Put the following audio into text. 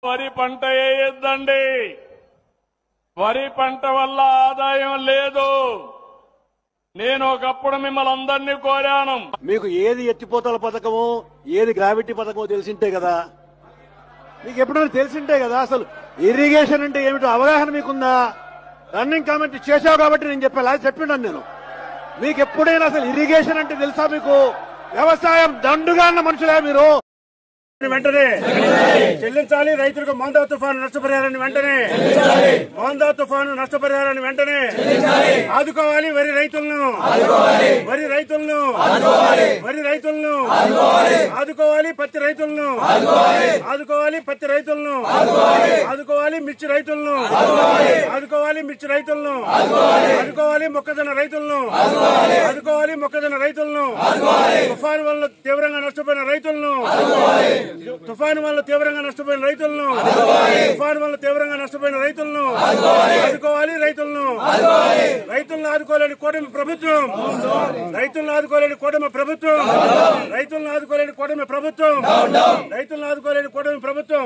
వరి పంట వేయొద్దండి. వరి పంట వల్ల ఆదాయం లేదు. నేను ఒకప్పుడు మిమ్మల్ని అందరినీ కోరాను. మీకు ఏది ఎత్తిపోతల పథకమో ఏది గ్రావిటీ పథకమో తెలిసింటే కదా, మీకు ఎప్పుడైనా తెలిసింటే కదా. అసలు ఇరిగేషన్ అంటే ఏమిటో అవగాహన మీకుందా? రన్నింగ్ కామెంట్ చేశావు కాబట్టి నేను చెప్పినాను నేను. మీకు ఎప్పుడైనా అసలు ఇరిగేషన్ అంటే తెలుసా? మీకు వ్యవసాయం దండుగా అన్న మనుషులే మీరు. వెంటనే చెల్లించాలి రైతులకు మోందా తుఫాను నష్టపరిహారాన్ని వెంటనే, మోందా తుఫాను నష్టపరిహారాన్ని వెంటనే ఆదుకోవాలి. వరి రైతులను వరి రైతులను వరి రైతులను ఆదుకోవాలి. పత్తి రైతులను ఆదుకోవాలి. పత్తి రైతులను ఆదుకోవాలి. మిర్చి రైతులను ఆదుకోవాలి. మిర్చి రైతులను ఆదుకోవాలి. మొక్కజొన్న రైతులను ఆదుకోవాలి. మొక్కజొన్న రైతులను తుఫాను వల్ల తీవ్రంగా నష్టపోయిన రైతులను తుఫాను వల్ల తీవ్రంగా నష్టపోయిన రైతులను తుఫాను వల్ల తీవ్రంగా నష్టపోయిన రైతులను ఆదుకోవాలి. రైతులను ఆదుకోలేని కూటమి ప్రభుత్వం రైతులను ఆదుకోలేని కూటమి ప్రభుత్వం రైతులను ఆదుకోలేని కూటమి ప్రభుత్వం రైతులను ఆదుకోలేని కూటమి ప్రభుత్వం